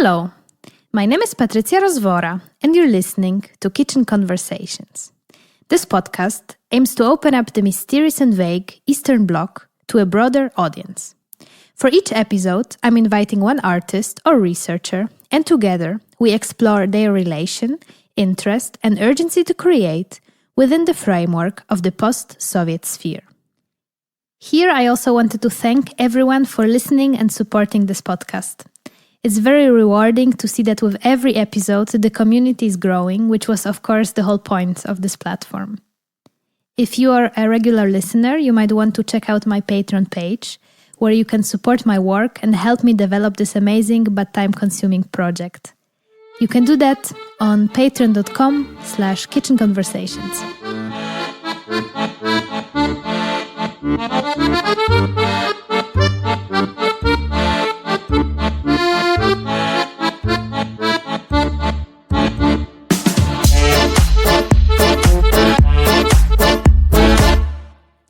Hello, my name is Patrycja Rozwora, and you're listening to Kitchen Conversations. This podcast aims to open up the mysterious and vague Eastern Bloc to a broader audience. For each episode, I'm inviting one artist or researcher, and together we explore their relation, interest, and urgency to create within the framework of the post-Soviet sphere. Here, I also wanted to thank everyone for listening and supporting this podcast. It's very rewarding to see that with every episode, the community is growing, which was, of course, the whole point of this platform. If you are a regular listener, you might want to check out my Patreon page, where you can support my work and help me develop this amazing but time-consuming project. You can do that on patreon.com/kitchenconversations.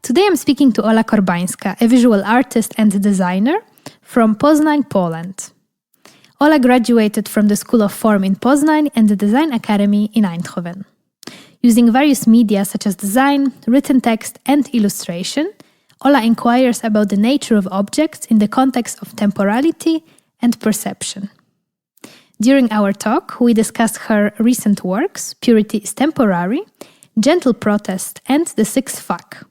Today I'm speaking to Ola Korbańska, a visual artist and designer from Poznań, Poland. Ola graduated from the School of Form in Poznań and the Design Academy in Eindhoven. Using various media such as design, written text, and illustration, Ola inquires about the nature of objects in the context of temporality and perception. During our talk, we discussed her recent works, Purity is Temporary, Gentle Protest, and The Sixth Fuck.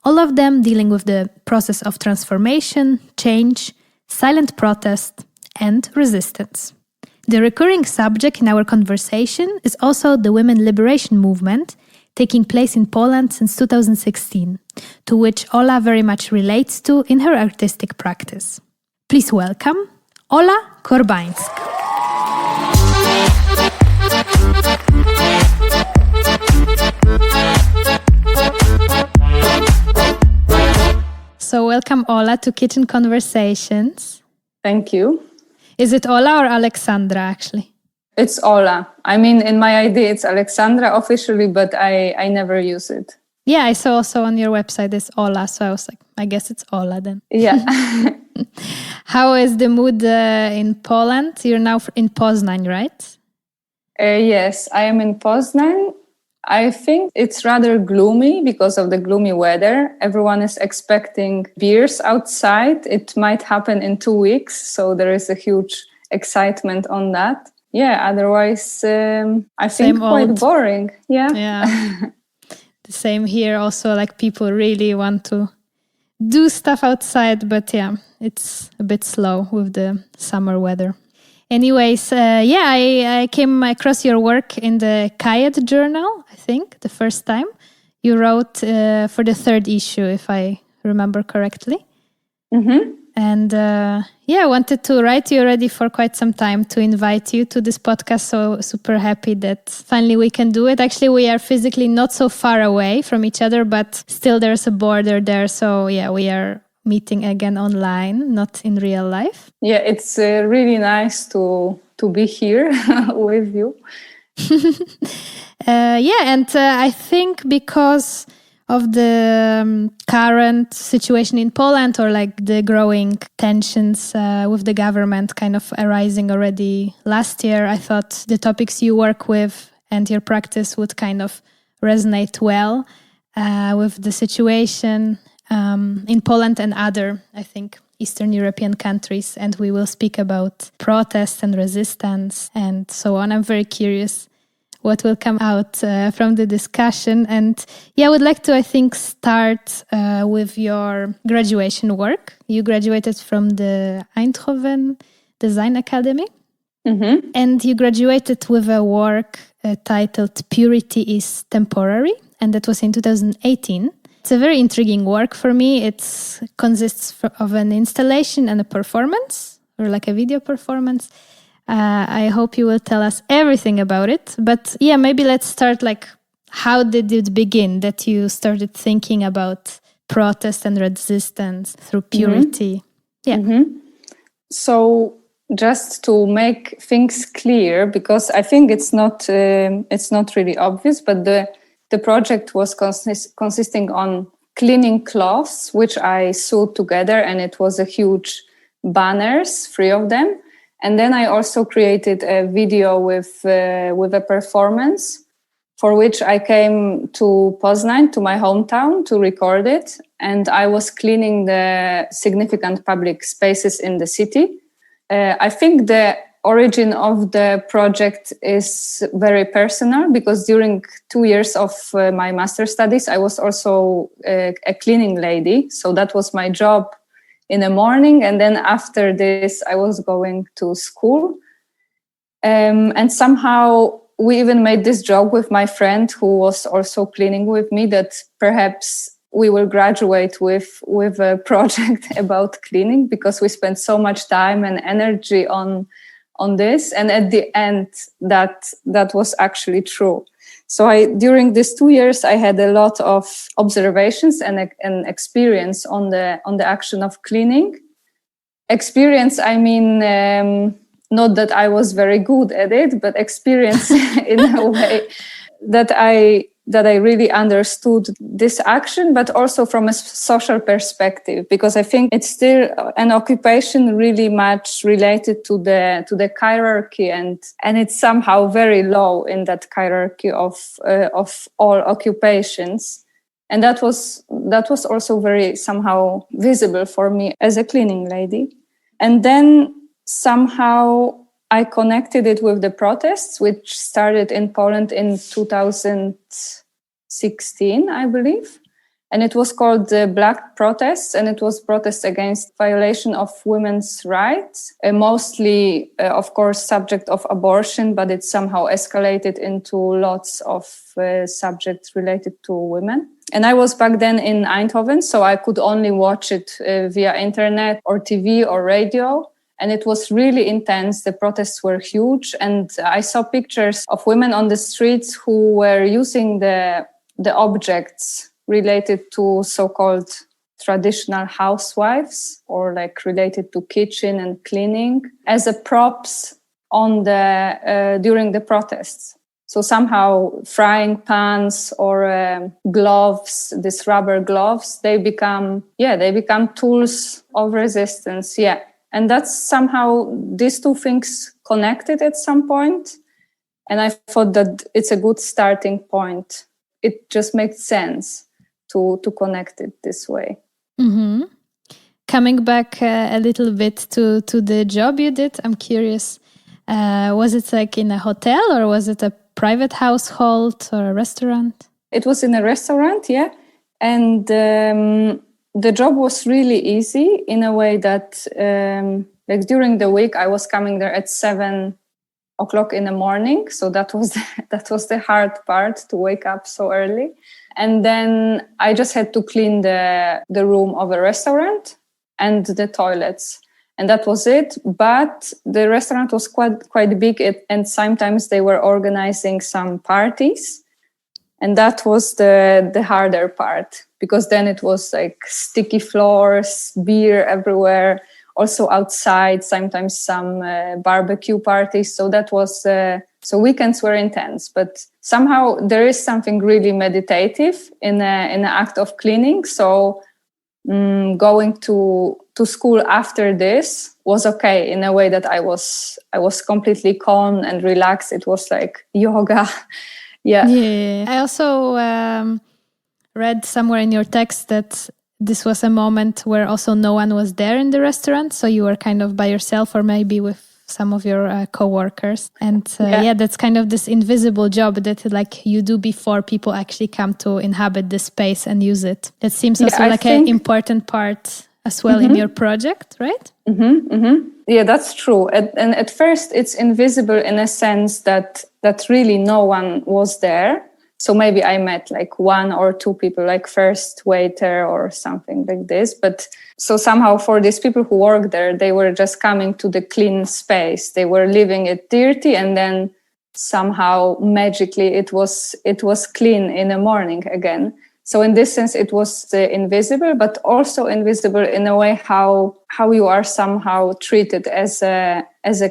All of them dealing with the process of transformation, change, silent protest, and resistance. The recurring subject in our conversation is also the women liberation movement taking place in Poland since 2016, to which Ola very much relates to in her artistic practice. Please welcome Ola Korbańska. So welcome, Ola, to Kitchen Conversations. Thank you. Is it Ola or Alexandra, actually? It's Ola. I mean, in my ID, it's Alexandra officially, but I never use it. Yeah, I saw also on your website it's Ola, so I was like, I guess it's Ola then. Yeah. How is the mood in Poland? You're now in Poznań, right? Yes, I am in Poznań. I think it's rather gloomy because of the gloomy weather. Everyone is expecting beers outside. It might happen in 2 weeks, so there is a huge excitement on that. Yeah, otherwise, I think quite boring. Yeah. The same here. Also, like people really want to do stuff outside, but yeah, it's a bit slow with the summer weather. Anyways, I came across your work in the Kayet journal, I think, the first time. You wrote for the 3rd issue, if I remember correctly. Mm-hmm. And I wanted to write you already for quite some time to invite you to this podcast. So super happy that finally we can do it. Actually, we are physically not so far away from each other, but still there's a border there. So yeah, we are meeting again online, not in real life. Yeah, it's really nice to be here with you. I think because of the current situation in Poland, or like the growing tensions with the government kind of arising already last year, I thought the topics you work with and your practice would kind of resonate well with the situation in Poland and other, I think, Eastern European countries. And we will speak about protest and resistance and so on. I'm very curious what will come out from the discussion. And I would like to, I think, start with your graduation work. You graduated from the Eindhoven Design Academy. Mm-hmm. And you graduated with a work titled Purity is Temporary. And that was in 2018. It's a very intriguing work for me. It consists of an installation and a performance, or like a video performance. I hope you will tell us everything about it. But maybe let's start like, how did it begin that you started thinking about protest and resistance through purity? Mm-hmm. Yeah. Mm-hmm. So just to make things clear, because I think it's not really obvious, but the project was consisting on cleaning cloths, which I sewed together, and it was a huge banners, 3 of them. And then I also created a video with a performance for which I came to Poznań, to my hometown, to record it. And I was cleaning the significant public spaces in the city. I think the origin of the project is very personal because during 2 years of my master's studies, I was also a cleaning lady. So that was my job in the morning. And then after this, I was going to school. And somehow we even made this joke with my friend who was also cleaning with me that perhaps we will graduate with a project about cleaning because we spent so much time and energy on this. And at the end, that was actually true. So during these 2 years, I had a lot of observations and experience on the action of cleaning. Experience, I mean, not that I was very good at it, but experience in a way that I really understood this action, but also from a social perspective, because I think it's still an occupation really much related to the hierarchy, and it's somehow very low in that hierarchy of all occupations. And that was also very somehow visible for me as a cleaning lady. And then somehow I connected it with the protests, which started in Poland in 2016, I believe. And it was called the Black Protests, and it was protests against violation of women's rights, mostly, of course, subject of abortion, but it somehow escalated into lots of subjects related to women. And I was back then in Eindhoven, so I could only watch it via internet or TV or radio. And it was really intense. The protests were huge. And I saw pictures of women on the streets who were using the objects related to so-called traditional housewives or like related to kitchen and cleaning as a props on during the protests. So somehow frying pans or gloves, these rubber gloves, they become tools of resistance. Yeah. And that's somehow these two things connected at some point. And I thought that it's a good starting point. It just makes sense to connect it this way. Mm-hmm. Coming back a little bit to the job you did, I'm curious, was it like in a hotel or was it a private household or a restaurant? It was in a restaurant, yeah. And the job was really easy in a way that like during the week I was coming there at 7 o'clock in the morning. So that was the hard part, to wake up so early. And then I just had to clean the room of a restaurant and the toilets. And that was it. But the restaurant was quite big, and sometimes they were organizing some parties. And that was the harder part, because then it was like sticky floors, beer everywhere, also outside, sometimes some barbecue parties. So that was, so weekends were intense, but somehow there is something really meditative in an act of cleaning. So going to school after this was okay in a way that I was completely calm and relaxed. It was like yoga. Yeah. I also read somewhere in your text that this was a moment where also no one was there in the restaurant. So you were kind of by yourself or maybe with some of your co-workers. And that's kind of this invisible job that like you do before people actually come to inhabit the space and use it. That seems also like an important part as well in your project, right? Mm-hmm, mm-hmm. Yeah, that's true. And at first it's invisible in a sense that really no one was there. So maybe I met like 1 or 2 people, like first waiter or something like this. But so somehow for these people who work there, they were just coming to the clean space. They were leaving it dirty, and then somehow magically it was clean in the morning again. So in this sense, it was invisible, but also invisible in a way how you are somehow treated as a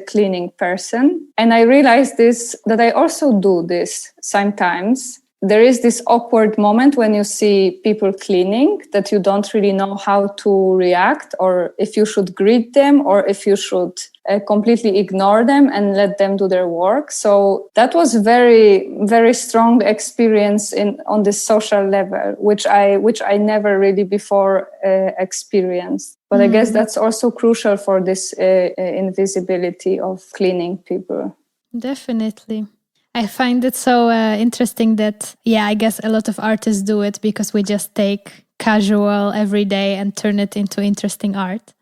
cleaning person. And I realized that I also do this sometimes. there is this awkward moment when you see people cleaning that you don't really know how to react, or if you should greet them or if you should completely ignore them and let them do their work. So that was very, very strong experience on this social level, which I never really before experienced. But I guess that's also crucial for this invisibility of cleaning people. Definitely. I find it so interesting that, I guess a lot of artists do it because we just take casual every day and turn it into interesting art.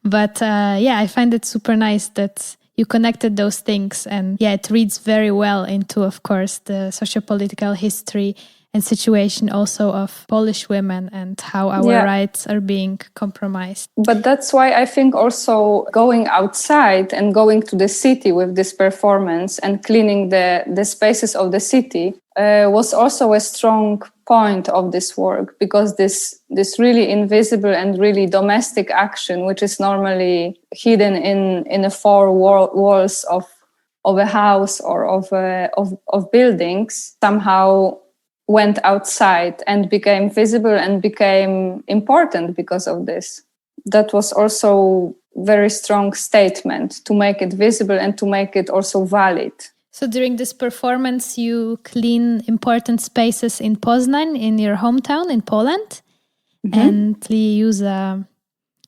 But I find it super nice that you connected those things. And it reads very well into, of course, the sociopolitical history and situation also of Polish women and how our rights are being compromised. But that's why I think also going outside and going to the city with this performance and cleaning the spaces of the city was also a strong point of this work, because this really invisible and really domestic action, which is normally hidden in the four walls of a house or of buildings, somehow went outside and became visible and became important because of this. That was also very strong statement to make it visible and to make it also valid. So during this performance, you clean important spaces in Poznań, in your hometown in Poland, and you use a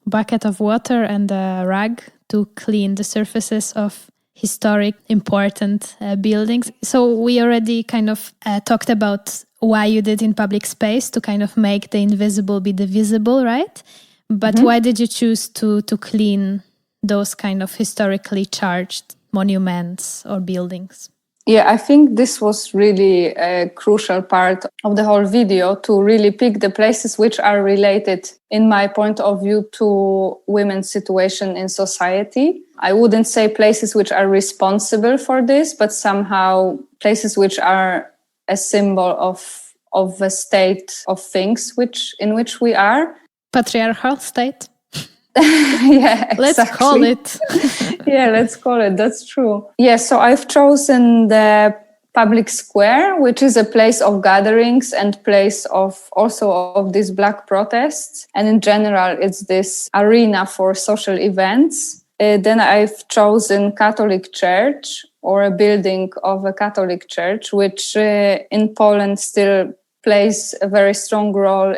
bucket of water and a rag to clean the surfaces of historic, important buildings. So we already kind of talked about why you did in public space to kind of make the invisible be the visible, right? But why did you choose to clean those kind of historically charged monuments or buildings? Yeah, I think this was really a crucial part of the whole video, to really pick the places which are related, in my point of view, to women's situation in society. I wouldn't say places which are responsible for this, but somehow places which are a symbol of a state of things in which we are. Patriarchal state? Yeah, exactly. Let's call it. Yeah, let's call it. That's true. Yeah, so I've chosen the public square, which is a place of gatherings and place of these Black protests. And in general, it's this arena for social events. Then I've chosen Catholic Church, or a building of a Catholic Church, which in Poland still plays a very strong role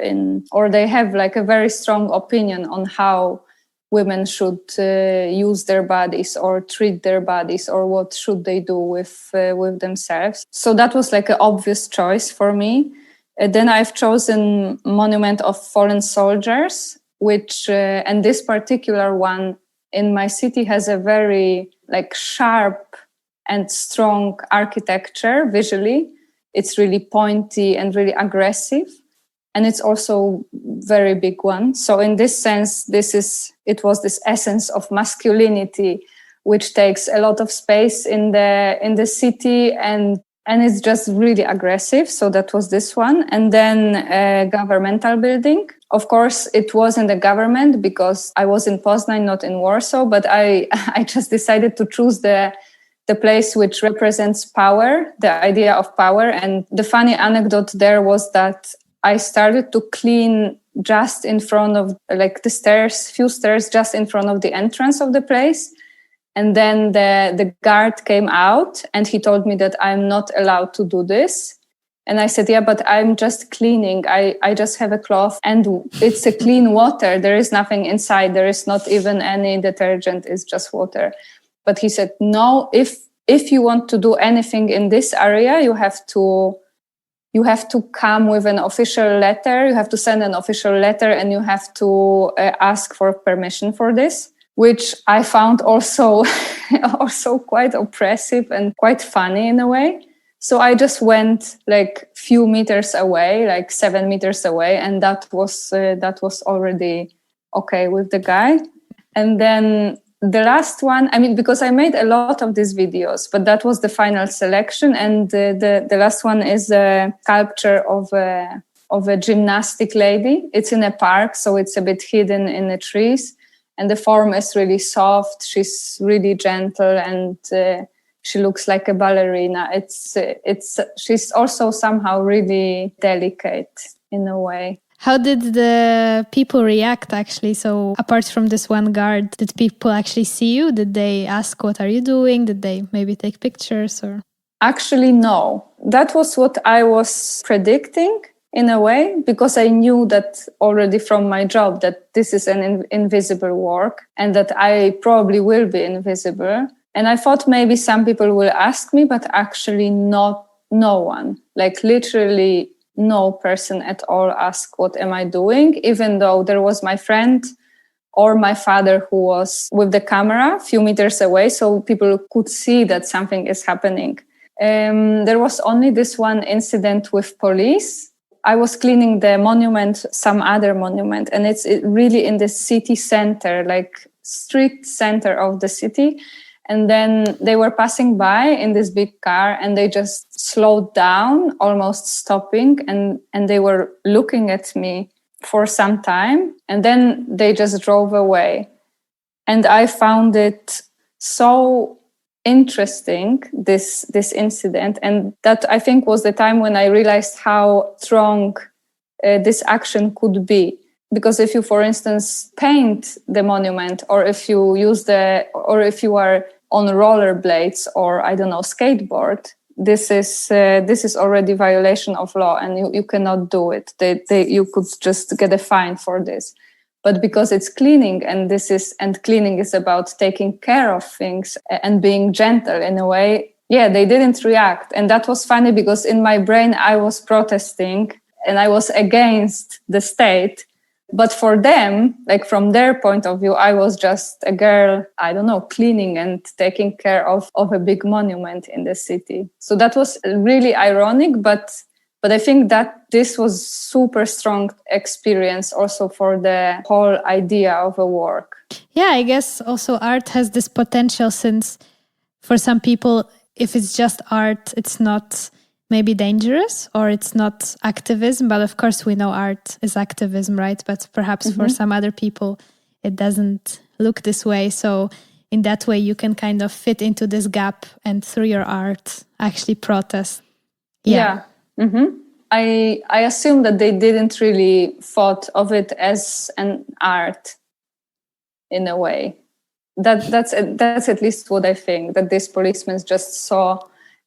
or they have like a very strong opinion on how women should use their bodies or treat their bodies, or what should they do with themselves. So that was like an obvious choice for me. Then I've chosen Monument of Fallen Soldiers, which, and this particular one in my city has a very like sharp and strong architecture visually. It's really pointy and really aggressive. And it's also very big one. So in this sense, it was this essence of masculinity, which takes a lot of space in the city, and it's just really aggressive. So that was this one. And then a governmental building. Of course, it wasn't a government because I was in Poznań, not in Warsaw, but I just decided to choose the place which represents power, the idea of power. And the funny anecdote there was that I started to clean just in front of like few stairs just in front of the entrance of the place. And then the guard came out and he told me that I'm not allowed to do this. And I said, yeah, but I'm just cleaning. I just have a cloth and it's a clean water. There is nothing inside. There is not even any detergent. It's just water. But he said, no, if you want to do anything in this area, you have to come with an official letter. You have to send an official letter and you have to ask for permission for this, which I found also quite oppressive and quite funny in a way. So I just went like few meters away, like 7 meters away. And that was already okay with the guy. And then the last one, I mean, because I made a lot of these videos, but that was the final selection. And the last one is a sculpture of a gymnastic lady. It's in a park, so it's a bit hidden in the trees. And the form is really soft. She's really gentle and she looks like a ballerina. She's also somehow really delicate in a way. How did the people react actually? So apart from this one guard, did people actually see you? Did they ask, what are you doing? Did they maybe take pictures or? Actually, no. That was what I was predicting in a way, because I knew that already from my job that this is an invisible work and that I probably will be invisible. And I thought maybe some people will ask me, but actually no one. Like literally no person at all asked, what am I doing? Even though there was my friend or my father who was with the camera a few meters away, so people could see that something is happening. There was only this one incident with police. I was cleaning the monument, some other monument, and it's really in the city center, like street center of the city. And then they were passing by in this big car and they just slowed down, almost stopping. And they were looking at me for some time. And then they just drove away. And I found it so interesting, this incident. And that, I think, was the time when I realized how strong this action could be. Because if you, for instance, paint the monument, or if you if you are on rollerblades or I don't know, skateboard, this is already violation of law, and you cannot do it. You could just get a fine for this. But because it's cleaning, and cleaning is about taking care of things and being gentle in a way, they didn't react. And that was funny, because in my brain I was protesting and I was against the state. But for them, like from their point of view, I was just a girl, I don't know, cleaning and taking care of a big monument in the city. So that was really ironic, but I think that this was super strong experience also for the whole idea of a work. Yeah, I guess also art has this potential, since for some people, if it's just art, it's not maybe dangerous or it's not activism. But of course, we know art is activism, right? But perhaps for some other people, it doesn't look this way. So in that way, you can kind of fit into this gap and through your art actually protest. Yeah. Mm-hmm. I assume that they didn't really thought of it as an art in a way. That's at least what I think, that this policeman just saw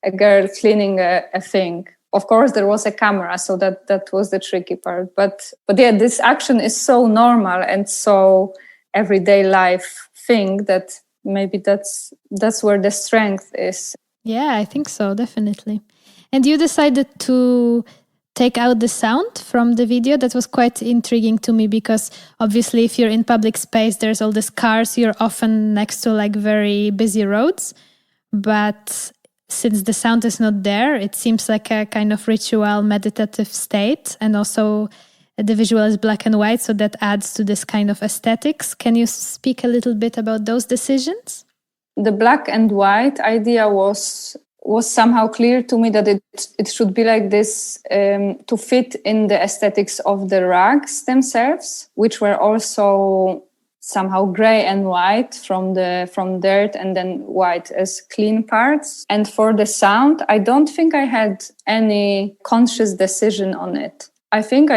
a girl cleaning a thing. Of course, there was a camera, so that was the tricky part. But yeah, this action is so normal and so everyday life thing that maybe that's where the strength is. Yeah, I think so, definitely. And you decided to take out the sound from the video. That was quite intriguing to me, because obviously if you're in public space, there's all these cars, you're often next to like very busy roads. But since the sound is not there, it seems like a kind of ritual, meditative state. And also the visual is black and white, so that adds to this kind of aesthetics. Can you speak a little bit about those decisions? The black and white idea was somehow clear to me, that it should be like this to fit in the aesthetics of the rugs themselves, which were also somehow gray and white from dirt, and then white as clean parts. And for the sound, I don't think I had any conscious decision on it. I think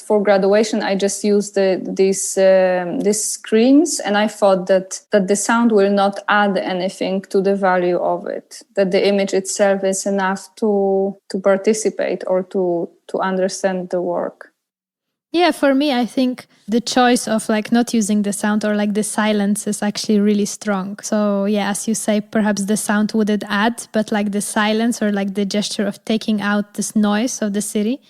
for graduation, I just used these screens, and I thought that the sound will not add anything to the value of it, that the image itself is enough to participate or to understand the work. Yeah, for me, I think the choice of like not using the sound or like the silence is actually really strong. So yeah, as you say, perhaps the sound wouldn't add, but like the silence or like the gesture of taking out this noise of the city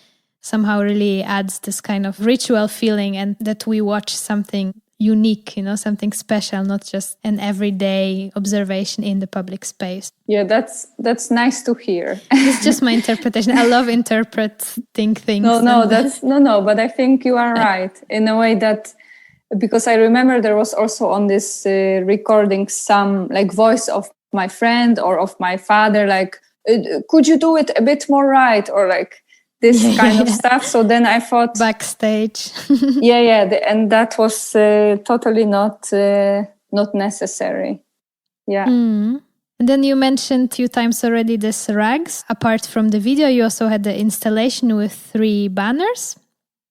somehow really adds this kind of ritual feeling, and that we watch something unique, something special, not just an everyday observation in the public space. Yeah, that's nice to hear. It's just my interpretation. I love interpreting things. No, but I think you are right in a way, that because I remember there was also on this recording some like voice of my friend or of my father, like, could you do it a bit more right, or like this kind of stuff. So then I thought backstage. And that was totally not necessary. Yeah. And then you mentioned a few times already this rags. Apart from the video, you also had the installation with 3 banners.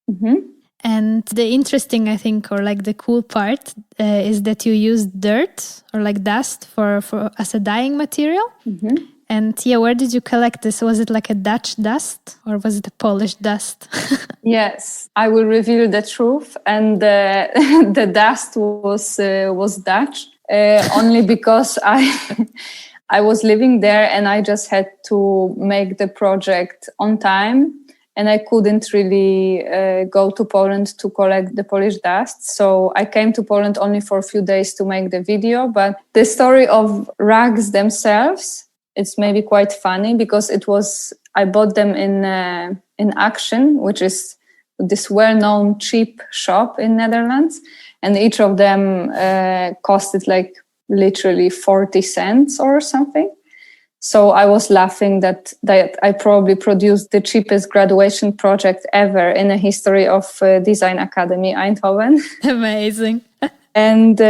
Mm-hmm. And the interesting, I think, or like the cool part is that you used dirt or like dust for as a dyeing material. Mm-hmm. And yeah, where did you collect this? Was it like a Dutch dust or was it a Polish dust? Yes, I will reveal the truth. And the dust was Dutch, only because I was living there and I just had to make the project on time. And I couldn't really go to Poland to collect the Polish dust. So I came to Poland only for a few days to make the video. But the story of rags themselves, it's maybe quite funny because I bought them in Action, which is this well-known cheap shop in Netherlands. And each of them costed like literally 40 cents or something. So I was laughing that I probably produced the cheapest graduation project ever in the history of Design Academy Eindhoven. Amazing. And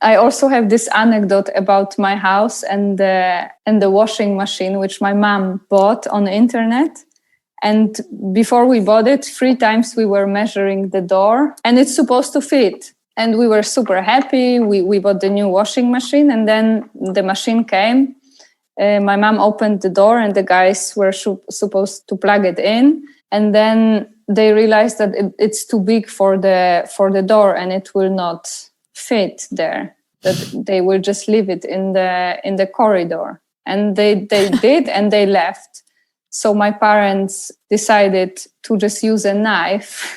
I also have this anecdote about my house and the washing machine, which my mom bought on the internet. And before we bought it, 3 times we were measuring the door and it's supposed to fit. And we were super happy. We bought the new washing machine and then the machine came. My mom opened the door and the guys were supposed to plug it in. And then they realized that it's too big for the door and it will not fit there, that they will just leave it in the corridor. And they did and they left. So my parents decided to just use a knife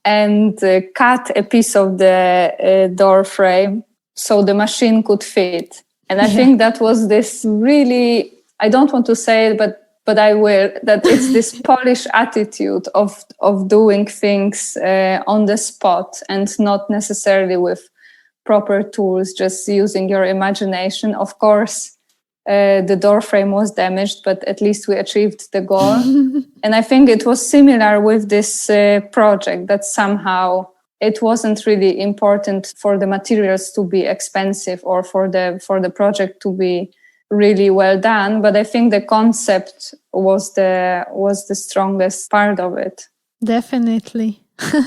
and cut a piece of the door frame so the machine could fit. And I think that was this really, I don't want to say it, but I will, that it's this Polish attitude of doing things on the spot and not necessarily with proper tools, just using your imagination. Of course, the door frame was damaged, but at least we achieved the goal. And I think it was similar with this project, that somehow it wasn't really important for the materials to be expensive or for the project to be really well done. But I think the concept was the strongest part of it. Definitely.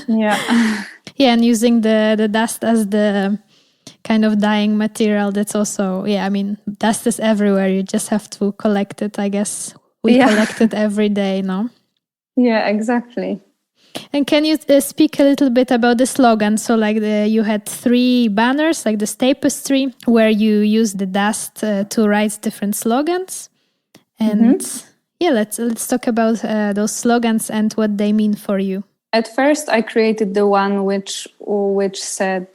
Yeah. Yeah, and using the dust as the kind of dyeing material, that's also, I mean, dust is everywhere. You just have to collect it, I guess. We collect it every day, no? Yeah, exactly. And can you speak a little bit about the slogan? So like you had 3 banners, like this tapestry, where you used the dust to write different slogans. And let's talk about those slogans and what they mean for you. At first, I created the one which said,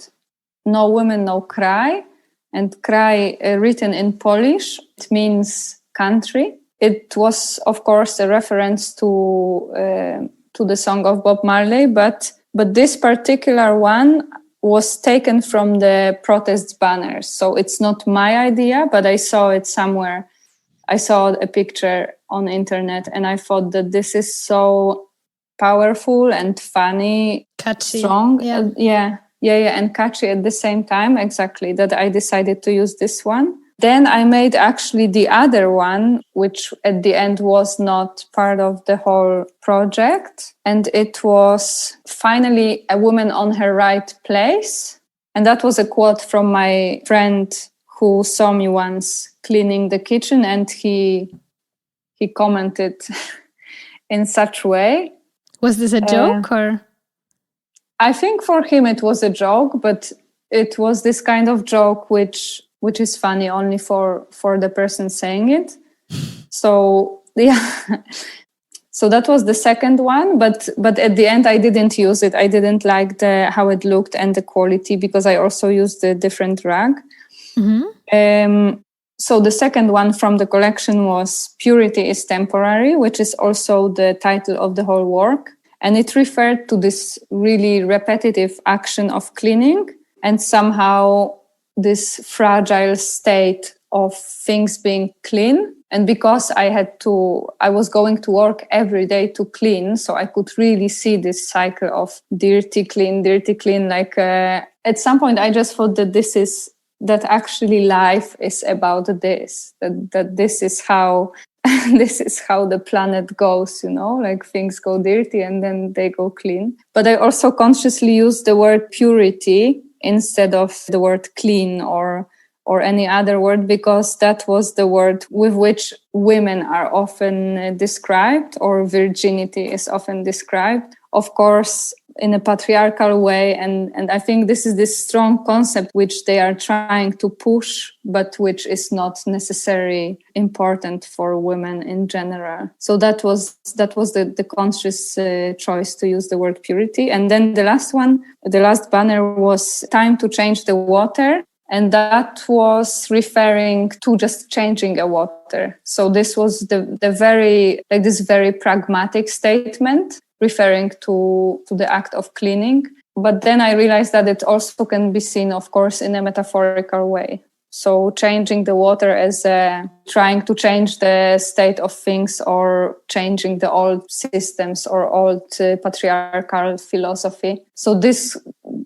"No women, no kraj." And kraj, written in Polish, it means country. It was, of course, a reference to the song of Bob Marley, but this particular one was taken from the protest banners. So it's not my idea, but I saw it somewhere. I saw a picture on the internet and I thought that this is so powerful and funny, catchy, strong. And catchy at the same time, exactly, that I decided to use this one. Then I made actually the other one, which at the end was not part of the whole project. And it was finally a woman on her right place. And that was a quote from my friend who saw me once cleaning the kitchen. And he commented in such way. Was this a joke or? I think for him it was a joke, but it was this kind of joke which is funny only for the person saying it. So so that was the second one, but at the end I didn't use it. I didn't like how it looked and the quality, because I also used a different rag. So the second one from the collection was "Purity is Temporary," which is also the title of the whole work. And it referred to this really repetitive action of cleaning and somehow this fragile state of things being clean. And because I was going to work every day to clean, so I could really see this cycle of dirty, clean. Like at some point, I just thought that this that actually life is about this, that this is how this is how the planet goes, like things go dirty and then they go clean. But I also consciously use the word purity instead of the word clean or any other word, because that was the word with which women are often described, or virginity is often described. Of course, in a patriarchal way. And I think this is this strong concept which they are trying to push, but which is not necessarily important for women in general. So that was the conscious choice to use the word purity. And then the last banner was time to change the water. And that was referring to just changing a water. So this was this very pragmatic statement, referring to the act of cleaning. But then I realized that it also can be seen, of course, in a metaphorical way. So changing the water as trying to change the state of things, or changing the old systems or old patriarchal philosophy. So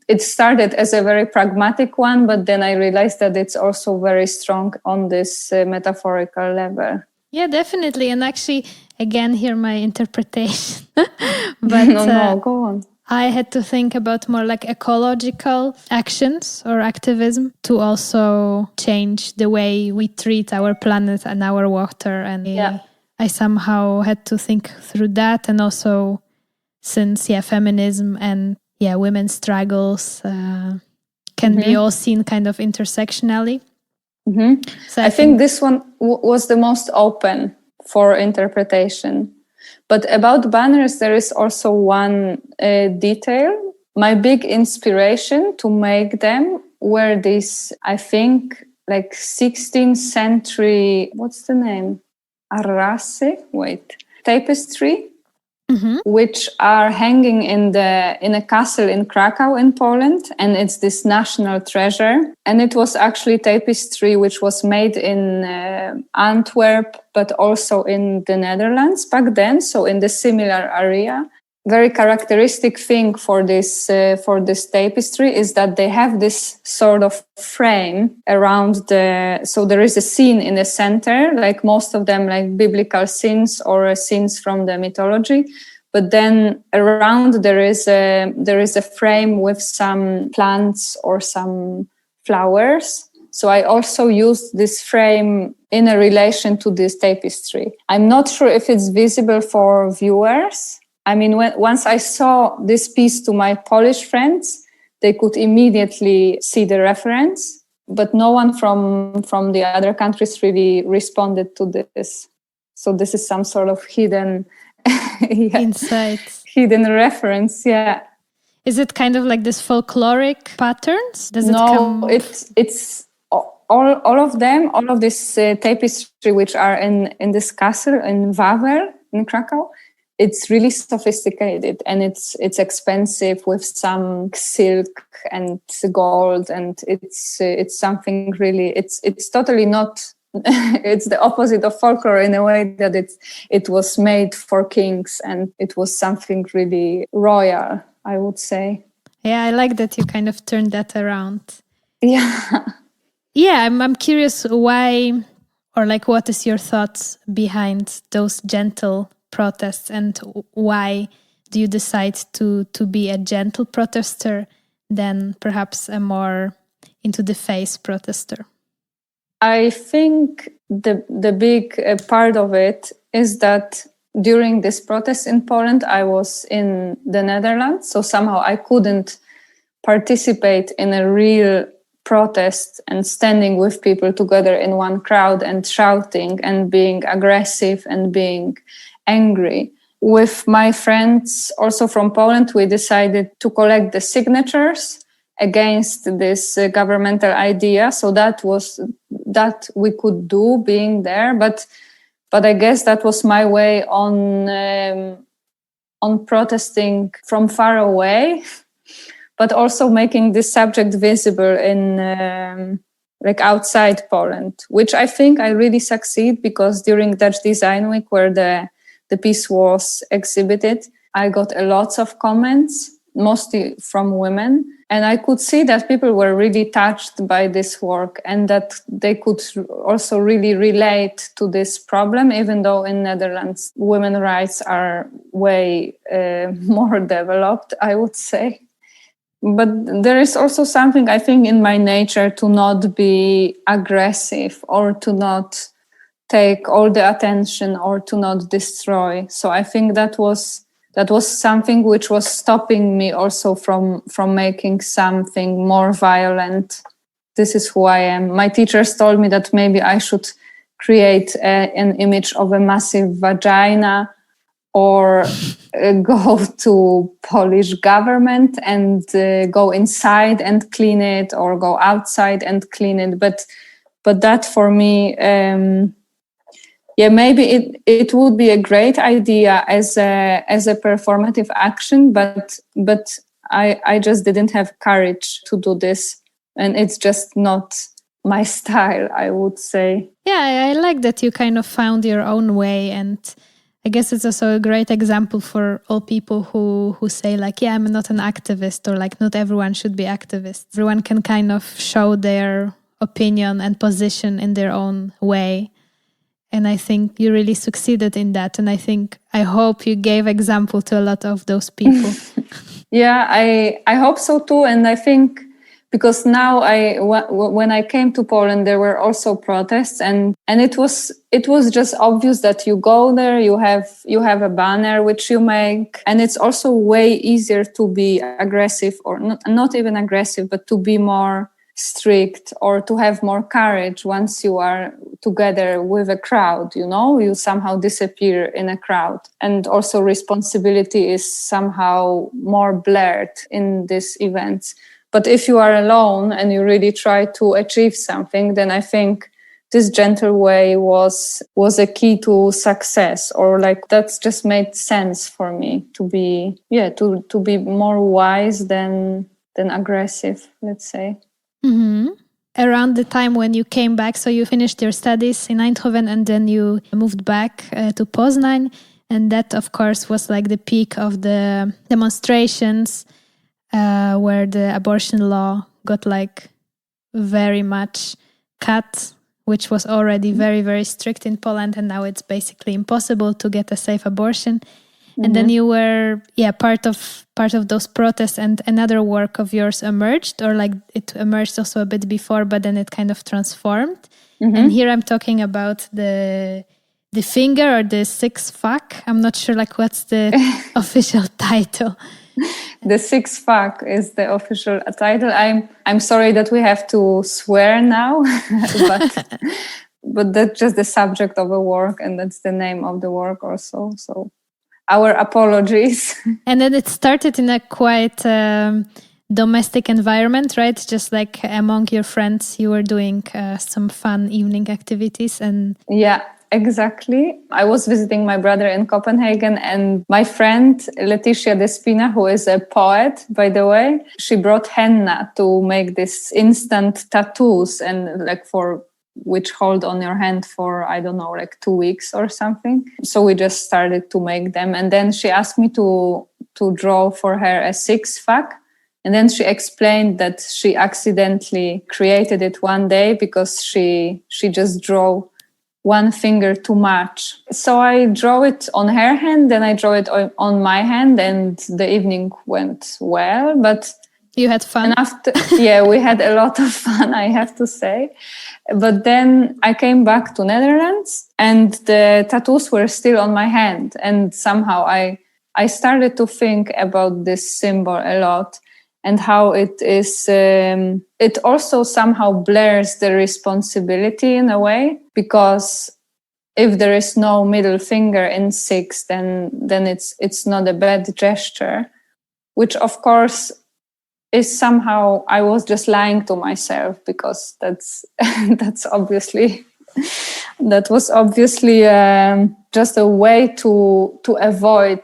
it started as a very pragmatic one, but then I realized that it's also very strong on this metaphorical level. Yeah, definitely. And actually, again, here my interpretation. But no, go on. I had to think about more like ecological actions or activism to also change the way we treat our planet and our water. And I somehow had to think through that. And also since, feminism and women's struggles can be all seen kind of intersectionally. Mm-hmm. So I think this one was the most open for interpretation. But about banners, there is also one detail. My big inspiration to make them were these, I think, like 16th century, what's the name? Tapestry, which are hanging in a castle in Krakow in Poland. And it's this national treasure. And it was actually tapestry which was made in Antwerp, but also in the Netherlands back then. So in the similar area. Very characteristic thing for this tapestry is that they have this sort of frame around so there is a scene in the center, like most of them like biblical scenes or scenes from the mythology. But then around there is a frame with some plants or some flowers. So I also used this frame in a relation to this tapestry. I'm not sure if it's visible for viewers. I mean, once I saw this piece to my Polish friends, they could immediately see the reference, but no one from the other countries really responded to this. So this is some sort of hidden insight, hidden reference. Yeah. Is it kind of like this folkloric patterns? It's all of them, all of this tapestry which are in this castle in Wawel in Krakow. It's really sophisticated and it's expensive with some silk and gold, and it's something really it's totally not it's the opposite of folklore in a way that it was made for kings and it was something really royal, I would say. Yeah, I like that you kind of turned that around. Yeah. Yeah, I'm curious why, or like what is your thoughts behind those gentle protests, and why do you decide to be a gentle protester than perhaps a more into the face protester? I think the big part of it is that during this protest in Poland, I was in the Netherlands, so somehow I couldn't participate in a real protest and standing with people together in one crowd and shouting and being aggressive and being angry. With my friends also from Poland, we decided to collect the signatures against this governmental idea. So that we could do being there. But I guess that was my way on protesting from far away, but also making this subject visible in like outside Poland, which I think I really succeed, because during Dutch Design Week, where the piece was exhibited, I got a lot of comments mostly from women. And I could see that people were really touched by this work and that they could also really relate to this problem, even though in Netherlands, women's rights are way more developed, I would say. But there is also something, I think, in my nature to not be aggressive or to not take all the attention or to not destroy. So I think that was something which was stopping me also from making something more violent. This is who I am. My teachers told me that maybe I should create an image of a massive vagina or go to Polish government and go inside and clean it, or go outside and clean it. But that for me, maybe it would be a great idea as a performative action, but I just didn't have courage to do this, and it's just not my style, I would say. Yeah, I like that you kind of found your own way, and I guess it's also a great example for all people who say like, yeah, I'm not an activist, or like not everyone should be activists. Everyone can kind of show their opinion and position in their own way. And I think you really succeeded in that. And I hope you gave example to a lot of those people. Yeah, I hope so too. And I think because now when I came to Poland, there were also protests, and it was just obvious that you go there, you have a banner which you make, and it's also way easier to be aggressive, or not even aggressive, but to be more strict or to have more courage once you are together with a crowd. You somehow disappear in a crowd, and also responsibility is somehow more blurred in these events. But if you are alone and you really try to achieve something, then I think this gentle way was a key to success, or like that's just made sense for me to be more wise than aggressive, let's say. Mm-hmm. Around the time when you came back, so you finished your studies in Eindhoven and then you moved back to Poznań, and that of course was like the peak of the demonstrations where the abortion law got like very much cut, which was already very, very strict in Poland, and now it's basically impossible to get a safe abortion. Mm-hmm. And then you were part of those protests, and another work of yours emerged, or like it emerged also a bit before, but then it kind of transformed. Mm-hmm. And here I'm talking about the finger, or the six fuck. I'm not sure like what's the official title. The six fuck is the official title. I'm sorry that we have to swear now, but that's just the subject of the work, and that's the name of the work also. So our apologies. And then it started in a quite domestic environment, right? Just like among your friends, you were doing some fun evening activities. And yeah, exactly. I was visiting my brother in Copenhagen, and my friend Leticia Despina, who is a poet, by the way, she brought henna to make this instant tattoos, and like which hold on your hand for, I don't know, like 2 weeks or something. So we just started to make them. And then she asked me to draw for her a six-pack. And then she explained that she accidentally created it one day because she just drew one finger too much. So I draw it on her hand, then I draw it on my hand, and the evening went well. But you had fun? And after, we had a lot of fun, I have to say. But then I came back to Netherlands, and the tattoos were still on my hand. And somehow I started to think about this symbol a lot, and how it is. It also somehow blurs the responsibility in a way, because if there is no middle finger in six, then it's not a bad gesture, which of course is somehow, I was just lying to myself, because that was obviously just a way to avoid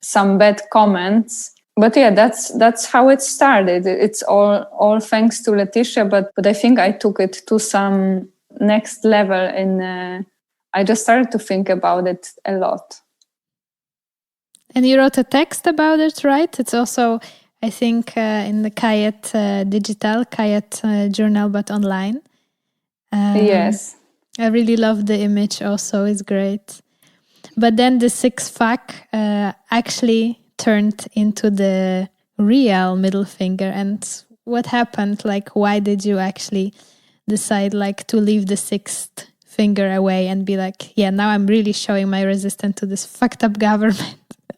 some bad comments. But that's how it started. It's all thanks to Leticia, but I think I took it to some next level, and I just started to think about it a lot. And you wrote a text about it, right? It's also I think in the Kayet digital, Kayet journal, but online. Yes. I really love the image also, it's great. But then the six-pack actually turned into the real middle finger. And what happened? Like, why did you actually decide like to leave the sixth finger away and be like, yeah, now I'm really showing my resistance to this fucked up government?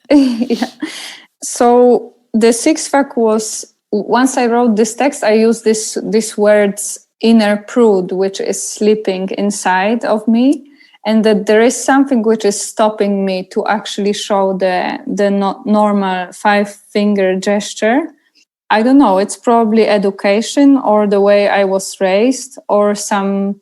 Yeah. So the six-pack was, once I wrote this text, I used these words, inner prude, which is sleeping inside of me, and that there is something which is stopping me to actually show the not normal five-finger gesture. I don't know, it's probably education or the way I was raised or some,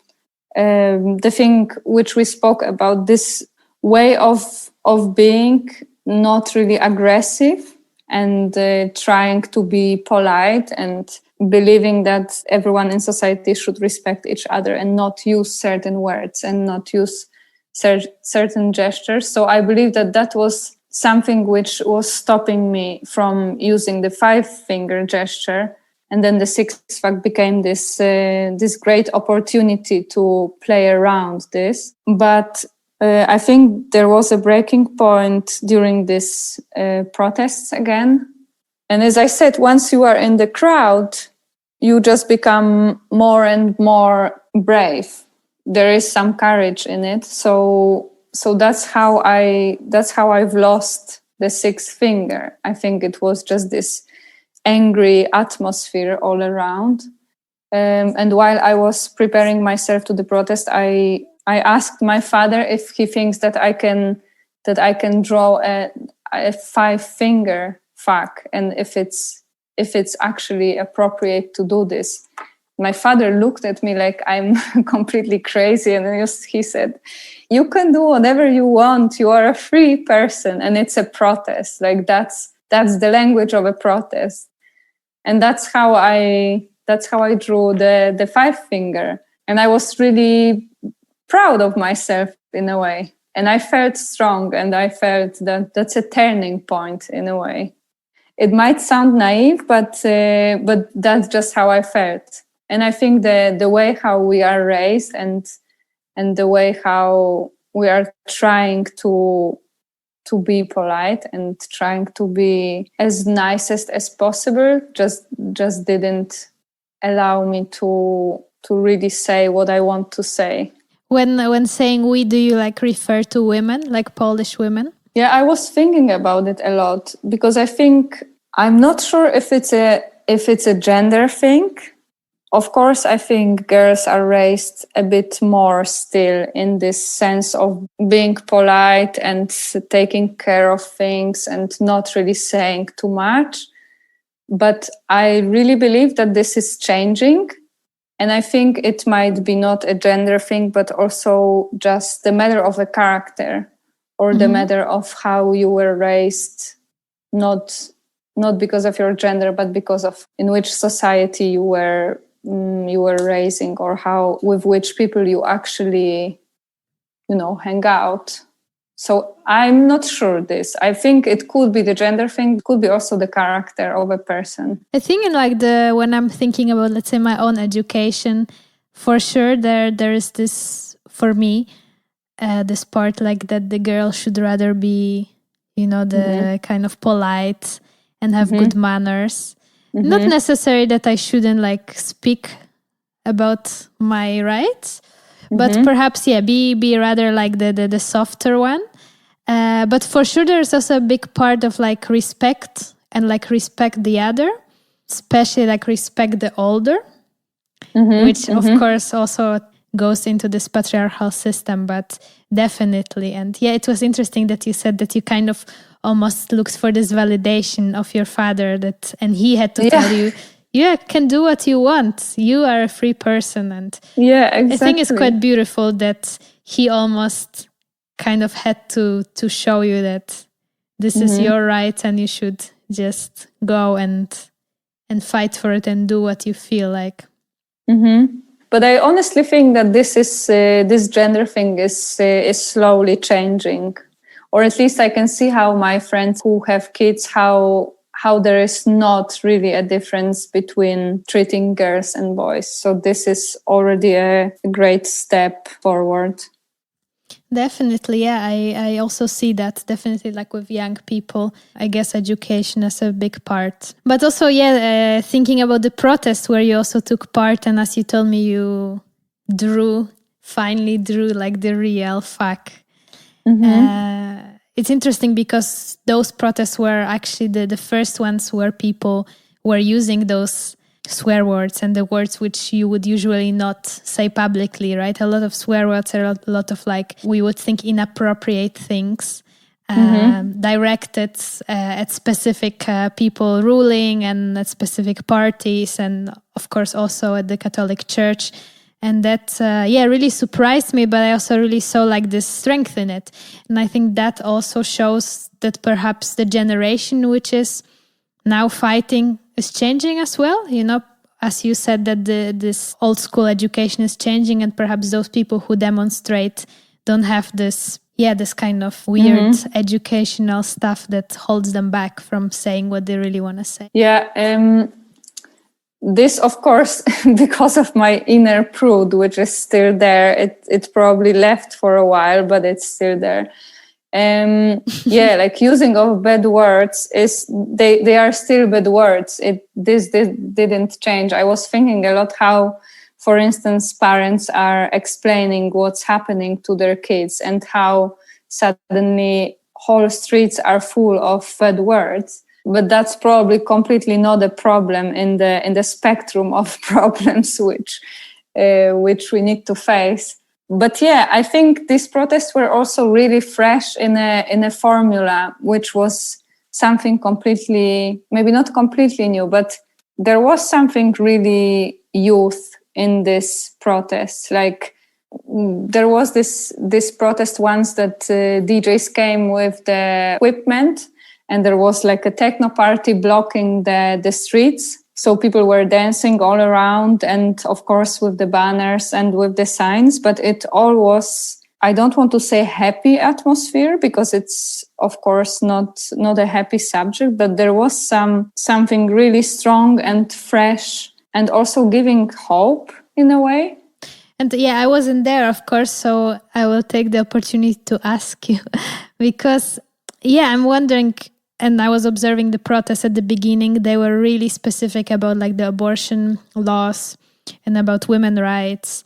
the thing which we spoke about, this way of being not really aggressive and trying to be polite and believing that everyone in society should respect each other and not use certain words and not use certain gestures. So I believe that was something which was stopping me from using the five-finger gesture. And then the six-pack became this great opportunity to play around this. But I think there was a breaking point during this protests again. And as I said, once you are in the crowd, you just become more and more brave. There is some courage in it. So that's how I've lost the sixth finger. I think it was just this angry atmosphere all around. And while I was preparing myself to the protest, I asked my father if he thinks that I can draw a five-finger fuck, and if it's actually appropriate to do this. My father looked at me like I'm completely crazy, and he said, "You can do whatever you want. You are a free person, and it's a protest. Like that's the language of a protest." And that's how I drew the five finger, and I was really proud of myself in a way, and I felt strong, and I felt that that's a turning point in a way. It might sound naive, but that's just how I felt. And I think the way how we are raised and the way how we are trying to be polite and trying to be as nicest as possible just didn't allow me to really say what I want to say. When saying we, do you like refer to women, like Polish women? Yeah, I was thinking about it a lot because I think I'm not sure if it's a gender thing. Of course, I think girls are raised a bit more still in this sense of being polite and taking care of things and not really saying too much. But I really believe that this is changing. And I think it might be not a gender thing, but also just the matter of a character or the matter of how you were raised, not because of your gender, but because of in which society you were raising or how with which people you actually hang out. So I'm not sure this. I think it could be the gender thing, it could be also the character of a person. I think in like when I'm thinking about, let's say, my own education, for sure there is this, for me, this part like that the girl should rather be, the kind of polite and have good manners. Not necessary that I shouldn't like speak about my rights, but perhaps be rather like the softer one. But for sure, there's also a big part of like respect and like respect the other, especially like respect the older, which of course also goes into this patriarchal system, but definitely. And yeah, it was interesting that you said that you kind of almost looked for this validation of your father and he had to tell you, you can do what you want. You are a free person. And yeah, exactly. I think it's quite beautiful that he almost kind of had to show you that this is your right and you should just go and fight for it and do what you feel like. But I honestly think that this gender thing is slowly changing, or at least I can see how my friends who have kids, how how there is not really a difference between treating girls and boys. So this is already a great step forward. Definitely, yeah. I also see that definitely like with young people. I guess education is a big part. But also, thinking about the protest where you also took part, and as you told me, you finally drew like the real fuck. It's interesting because those protests were actually the first ones where people were using those swear words and the words which you would usually not say publicly, right? A lot of swear words are a lot of like, we would think inappropriate things directed at specific people ruling and at specific parties, and of course also at the Catholic Church. And that, really surprised me, but I also really saw like this strength in it. And I think that also shows that perhaps the generation which is now fighting is changing as well. You know, as you said, that this old school education is changing, and perhaps those people who demonstrate don't have this kind of weird educational stuff that holds them back from saying what they really want to say. Yeah, this, of course, because of my inner prude, which is still there, it probably left for a while, but it's still there. Like using of bad words they are still bad words. This didn't change. I was thinking a lot how, for instance, parents are explaining what's happening to their kids and how suddenly whole streets are full of bad words. But that's probably completely not a problem in the spectrum of problems which we need to face. But yeah, I think these protests were also really fresh in a formula, which was something completely, maybe not completely new, but there was something really youth in this protest. Like there was this protest once that DJs came with the equipment, and there was like a techno party blocking the streets. So people were dancing all around, and of course with the banners and with the signs, but it all was, I don't want to say happy atmosphere, because it's of course not a happy subject, but there was something really strong and fresh and also giving hope in a way. And I wasn't there, of course, so I will take the opportunity to ask you because I'm wondering, and I was observing the protests at the beginning, they were really specific about like the abortion laws and about women's rights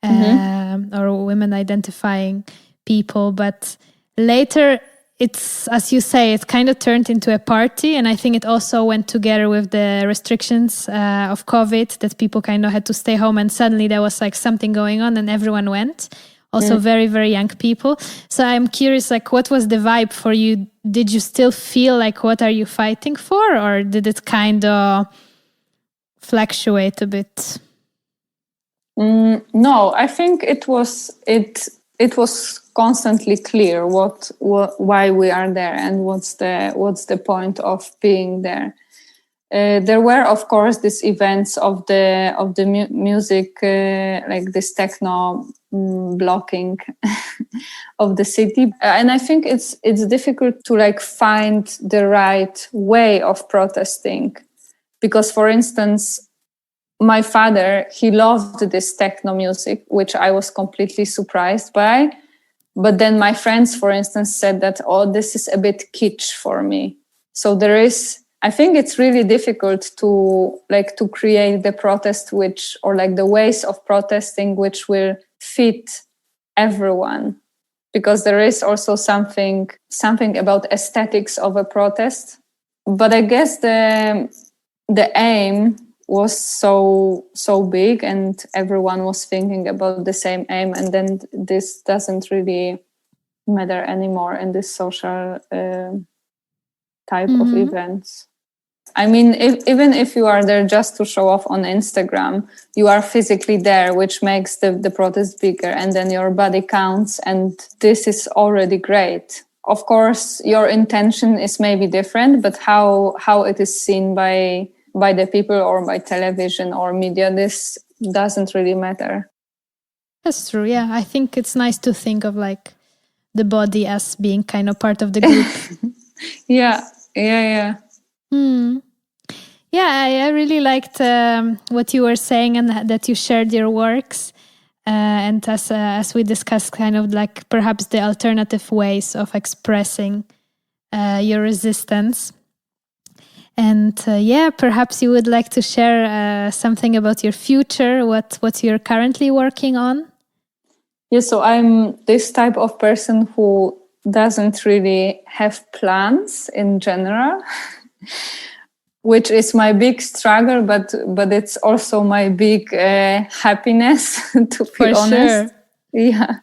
or women identifying people. But later, it's, as you say, it kind of turned into a party. And I think it also went together with the restrictions of COVID, that people kind of had to stay home. And suddenly there was like something going on and everyone went. Also very, very young people. So I'm curious, like, what was the vibe for you? Did you still feel like, what are you fighting for? Or did it kind of fluctuate a bit? No, I think it was constantly clear why we are there and what's the point of being there. There were, of course, these events of the music, like this techno blocking of the city, and I think it's difficult to like find the right way of protesting, because, for instance, my father, he loved this techno music, which I was completely surprised by. But then my friends, for instance, said that, oh, this is a bit kitsch for me. So I think it's really difficult to create the protest or the ways of protesting which will fit everyone, because there is also something about aesthetics of a protest. But I guess the aim was so big and everyone was thinking about the same aim, and then this doesn't really matter anymore in this social type of events. I mean, even if you are there just to show off on Instagram, you are physically there, which makes the protest bigger, and then your body counts, and this is already great. Of course, your intention is maybe different, but how it is seen by the people or by television or media, this doesn't really matter. That's true, yeah. I think it's nice to think of like the body as being kind of part of the group. Yeah. Hmm. Yeah, I really liked what you were saying and that you shared your works. And as we discussed, kind of like perhaps the alternative ways of expressing your resistance. And perhaps you would like to share something about your future, what you're currently working on. Yeah, so I'm this type of person who doesn't really have plans in general. Which is my big struggle, but it's also my big happiness, to be For honest. Sure. Yeah.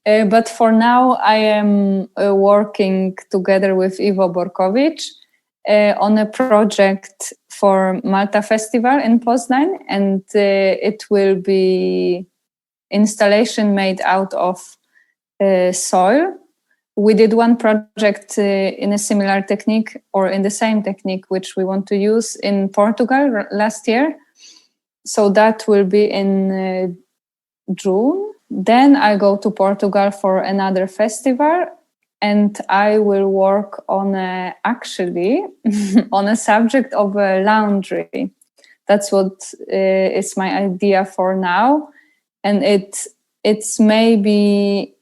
But for now, I am working together with Ivo Borkowicz on a project for Malta Festival in Poznań, and it will be installation made out of soil. We did one project in a similar technique or in the same technique, which we want to use in Portugal last year. So that will be in June. Then I go to Portugal for another festival, and I will work on actually on a subject of laundry. That's what is my idea for now, and it's maybe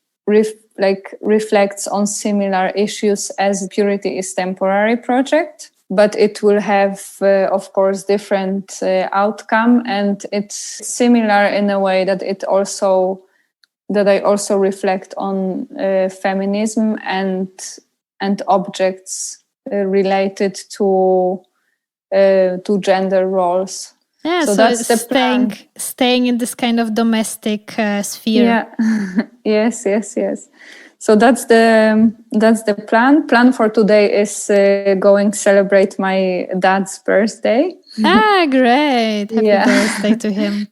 reflects on similar issues as Purity is Temporary project, but it will have, of course, different outcome, and it's similar in a way that I also reflect on feminism and objects related to gender roles. Yeah, so that's the plan. Staying in this kind of domestic sphere. Yeah. Yes. So that's the plan. Plan for today is going celebrate my dad's birthday. Great! Happy birthday to him.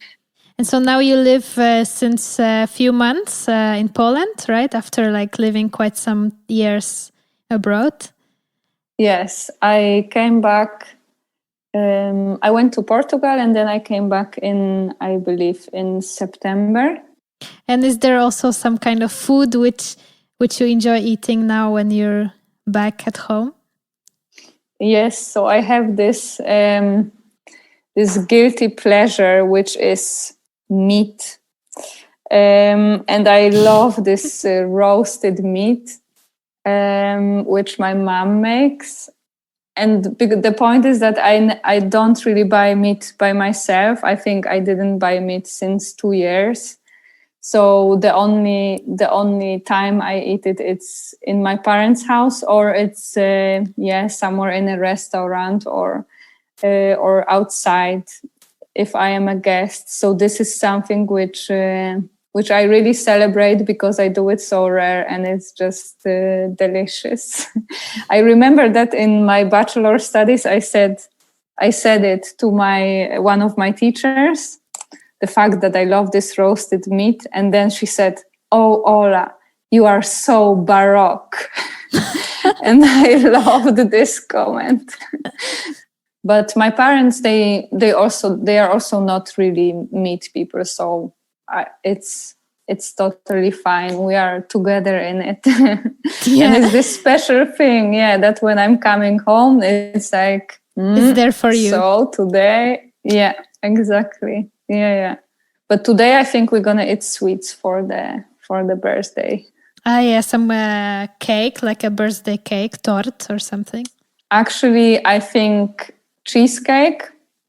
And so now you live since a few months in Poland, right? After living quite some years abroad. Yes, I came back. I went to Portugal and then I came back I believe, in September. And is there also some kind of food which you enjoy eating now when you're back at home? Yes, so I have this guilty pleasure, which is meat. And I love this roasted meat, which my mom makes. And the point is that I don't really buy meat by myself. I think I didn't buy meat since 2 years. So the only time I eat it, it's in my parents' house, or it's somewhere in a restaurant or outside if I am a guest. So this is something which I really celebrate because I do it so rare and it's just delicious. I remember that in my bachelor studies, I said it to one of my teachers, the fact that I love this roasted meat. And then she said, "Oh, Ola, you are so baroque." And I loved this comment. But my parents, they are also not really meat people. So it's totally fine. We are together in it. Yeah. And it's this special thing, that when I'm coming home, it's like, it's there for you. So today, exactly. Yeah. But today I think we're gonna eat sweets for the birthday. Some cake, like a birthday cake, tort or something. Actually, I think cheesecake,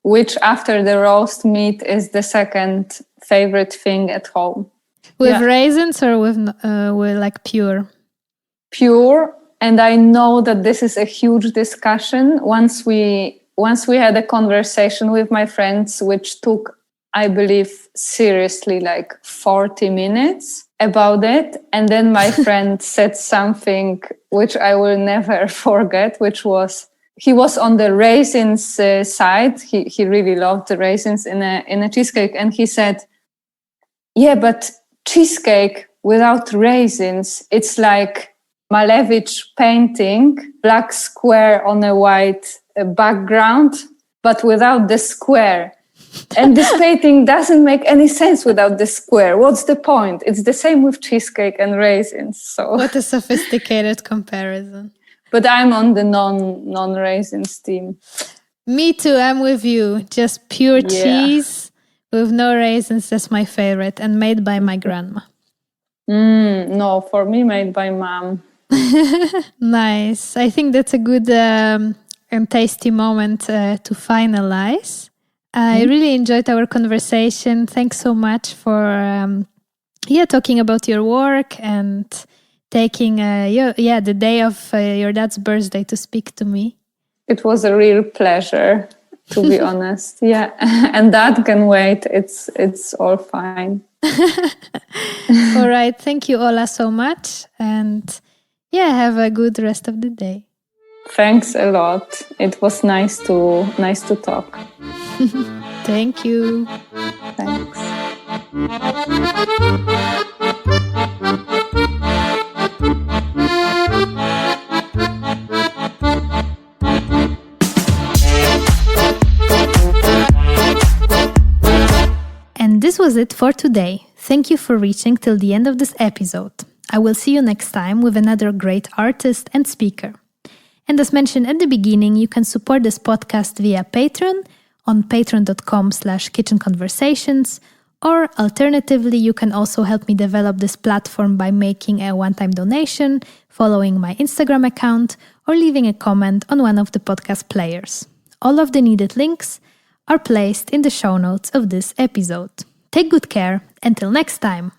which after the roast meat is the second favorite thing at home. With raisins or with pure? Pure. And I know that this is a huge discussion. Once we had a conversation with my friends, which took, I believe, seriously 40 minutes about it. And then my friend said something which I will never forget, which was, he was on the raisins side. He really loved the raisins in a cheesecake. And he said, "Yeah, but cheesecake without raisins, it's like Malevich painting, black square on a white background, but without the square. And this painting doesn't make any sense without the square. What's the point? It's the same with cheesecake and raisins." So what a sophisticated comparison. But I'm on the non-raisins team. Me too, I'm with you. Just pure cheese with no raisins, that's my favorite, and made by my grandma. No, for me, made by mom. Nice. I think that's a good and tasty moment to finalize. I really enjoyed our conversation. Thanks so much for talking about your work and taking the day of your dad's birthday to speak to me. It was a real pleasure, to be honest. Yeah, and that can wait. It's all fine. All right. Thank you, Ola, so much. And have a good rest of the day. Thanks a lot. It was nice to talk. Thank you. Thanks. And this was it for today. Thank you for reaching till the end of this episode. I will see you next time with another great artist and speaker. And as mentioned at the beginning, you can support this podcast via Patreon on patreon.com/kitchenconversations, or alternatively, you can also help me develop this platform by making a one-time donation, following my Instagram account, or leaving a comment on one of the podcast players. All of the needed links are placed in the show notes of this episode. Take good care. Until next time.